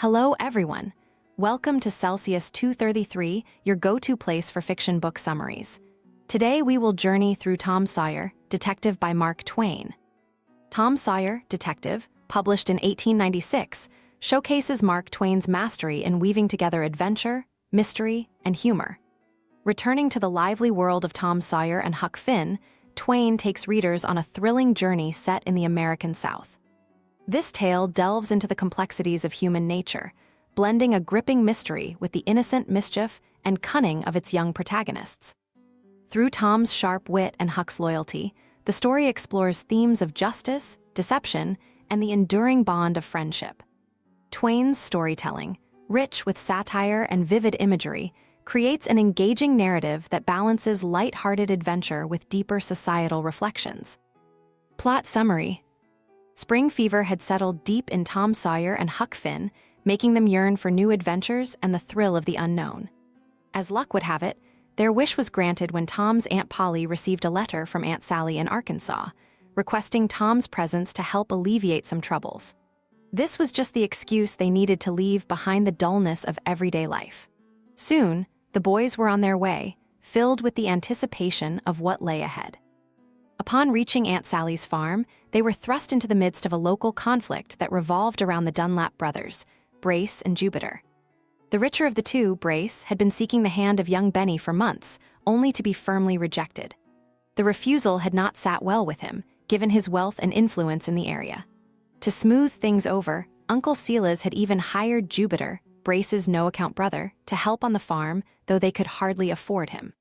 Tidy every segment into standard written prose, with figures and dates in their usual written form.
Hello, everyone. Welcome to Celsius 233, your go-to place for fiction book summaries. Today, we will journey through Tom Sawyer, Detective by Mark Twain. Tom Sawyer, Detective, published in 1896, showcases Mark Twain's mastery in weaving together adventure, mystery, and humor. Returning to the lively world of Tom Sawyer and Huck Finn, Twain takes readers on a thrilling journey set in the American South. This tale delves into the complexities of human nature, blending a gripping mystery with the innocent mischief and cunning of its young protagonists. Through Tom's sharp wit and Huck's loyalty, the story explores themes of justice, deception, and the enduring bond of friendship. Twain's storytelling, rich with satire and vivid imagery, creates an engaging narrative that balances light-hearted adventure with deeper societal reflections. Plot summary. Spring fever had settled deep in Tom Sawyer and Huck Finn, making them yearn for new adventures and the thrill of the unknown. As luck would have it, their wish was granted when Tom's Aunt Polly received a letter from Aunt Sally in Arkansas, requesting Tom's presence to help alleviate some troubles. This was just the excuse they needed to leave behind the dullness of everyday life. Soon, the boys were on their way, filled with the anticipation of what lay ahead. Upon reaching Aunt Sally's farm, they were thrust into the midst of a local conflict that revolved around the Dunlap brothers, Brace and Jupiter. The richer of the two, Brace, had been seeking the hand of young Benny for months, only to be firmly rejected. The refusal had not sat well with him, given his wealth and influence in the area. To smooth things over, Uncle Silas had even hired Jupiter, Brace's no-account brother, to help on the farm, though they could hardly afford him.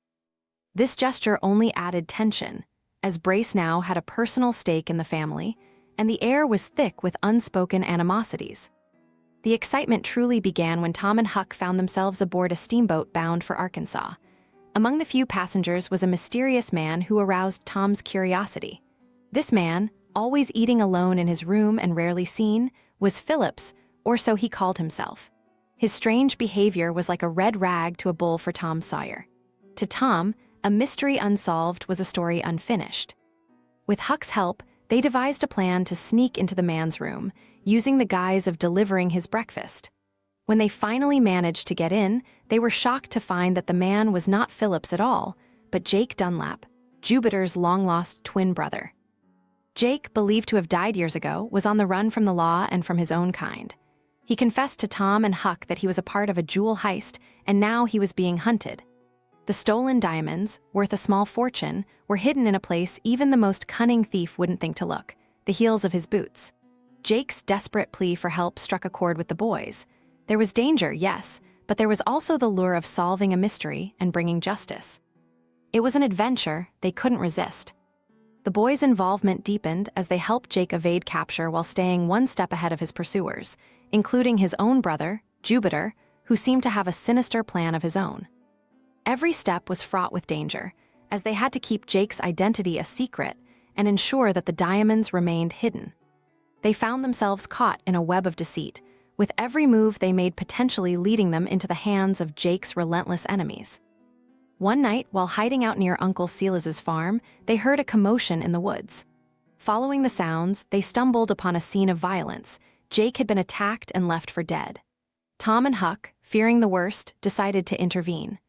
This gesture only added tension, as Brace now had a personal stake in the family, and the air was thick with unspoken animosities. The excitement truly began when Tom and Huck found themselves aboard a steamboat bound for Arkansas. Among the few passengers was a mysterious man who aroused Tom's curiosity. This man, always eating alone in his room and rarely seen, was Phillips, or so he called himself. His strange behavior was like a red rag to a bull for Tom Sawyer. To Tom, a mystery unsolved was a story unfinished. With Huck's help, they devised a plan to sneak into the man's room, using the guise of delivering his breakfast. When they finally managed to get in, they were shocked to find that the man was not Phillips at all, but Jake Dunlap, Jupiter's long-lost twin brother. Jake, believed to have died years ago, was on the run from the law and from his own kind. He confessed to Tom and Huck that he was a part of a jewel heist, and now he was being hunted. The stolen diamonds, worth a small fortune, were hidden in a place even the most cunning thief wouldn't think to look, the heels of his boots. Jake's desperate plea for help struck a chord with the boys. There was danger, yes, but there was also the lure of solving a mystery and bringing justice. It was an adventure they couldn't resist. The boys' involvement deepened as they helped Jake evade capture while staying one step ahead of his pursuers, including his own brother, Jupiter, who seemed to have a sinister plan of his own. Every step was fraught with danger, as they had to keep Jake's identity a secret and ensure that the diamonds remained hidden. They found themselves caught in a web of deceit, with every move they made potentially leading them into the hands of Jake's relentless enemies. One night, while hiding out near Uncle Silas's farm, they heard a commotion in the woods. Following the sounds, they stumbled upon a scene of violence. Jake had been attacked and left for dead. Tom and Huck, fearing the worst, decided to intervene.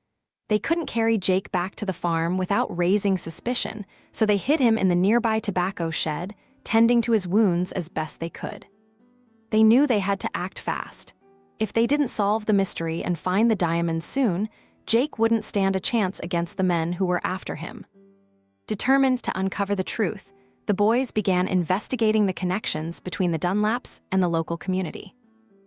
They couldn't carry Jake back to the farm without raising suspicion, so they hid him in the nearby tobacco shed, tending to his wounds as best they could. They knew they had to act fast. If they didn't solve the mystery and find the diamonds soon, Jake wouldn't stand a chance against the men who were after him. Determined to uncover the truth, the boys began investigating the connections between the Dunlaps and the local community.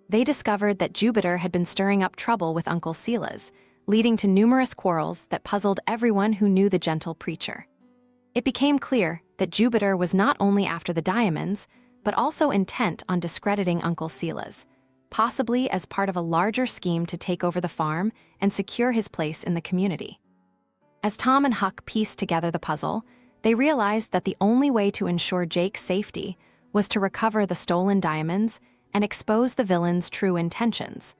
They discovered that Jupiter had been stirring up trouble with Uncle Silas, leading to numerous quarrels that puzzled everyone who knew the gentle preacher. It became clear that Jupiter was not only after the diamonds, but also intent on discrediting Uncle Silas, possibly as part of a larger scheme to take over the farm and secure his place in the community. As Tom and Huck pieced together the puzzle, they realized that the only way to ensure Jake's safety was to recover the stolen diamonds and expose the villain's true intentions.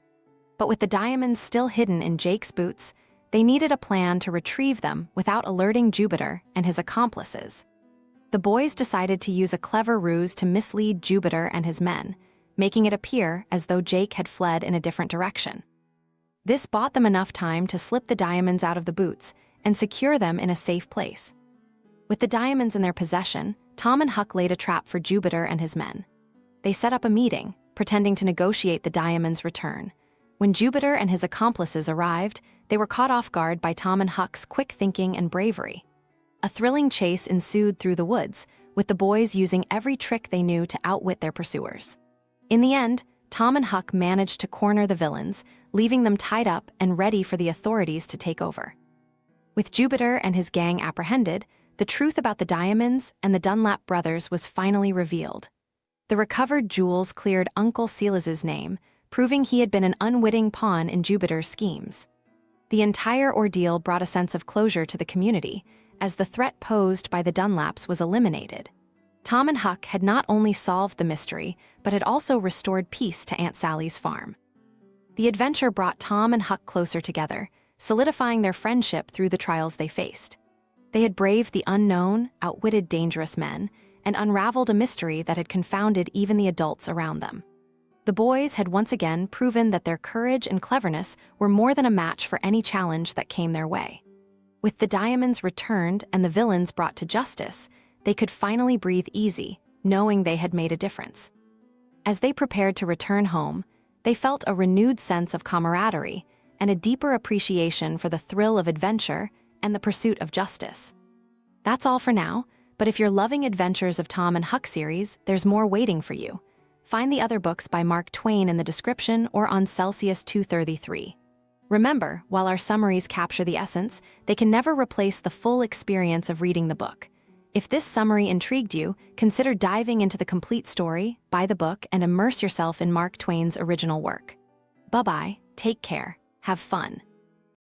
But with the diamonds still hidden in Jake's boots, they needed a plan to retrieve them without alerting Jupiter and his accomplices. The boys decided to use a clever ruse to mislead Jupiter and his men. making it appear as though Jake had fled in a different direction. This bought them enough time to slip the diamonds out of the boots and secure them in a safe place. With the diamonds in their possession, Tom and Huck laid a trap for Jupiter and his men. They set up a meeting, pretending to negotiate the diamonds' return. When Jupiter and his accomplices arrived, they were caught off guard by Tom and Huck's quick thinking and bravery. A thrilling chase ensued through the woods, with the boys using every trick they knew to outwit their pursuers. In the end, Tom and Huck managed to corner the villains, leaving them tied up and ready for the authorities to take over. With Jupiter and his gang apprehended, the truth about the diamonds and the Dunlap brothers was finally revealed. The recovered jewels cleared Uncle Silas's name, proving he had been an unwitting pawn in Jupiter's schemes. The entire ordeal brought a sense of closure to the community, as the threat posed by the Dunlaps was eliminated. Tom and Huck had not only solved the mystery, but had also restored peace to Aunt Sally's farm. The adventure brought Tom and Huck closer together, solidifying their friendship through the trials they faced. They had braved the unknown, outwitted dangerous men, and unraveled a mystery that had confounded even the adults around them. The boys had once again proven that their courage and cleverness were more than a match for any challenge that came their way. With the diamonds returned and the villains brought to justice, they could finally breathe easy, knowing they had made a difference. As they prepared to return home, they felt a renewed sense of camaraderie and a deeper appreciation for the thrill of adventure and the pursuit of justice. That's all for now, but if you're loving Adventures of Tom and Huck series, there's more waiting for you. Find the other books by Mark Twain in the description or on Celsius 233. Remember, while our summaries capture the essence, they can never replace the full experience of reading the book. If this summary intrigued you, consider diving into the complete story, buy the book, and immerse yourself in Mark Twain's original work. Bye-bye, take care, have fun.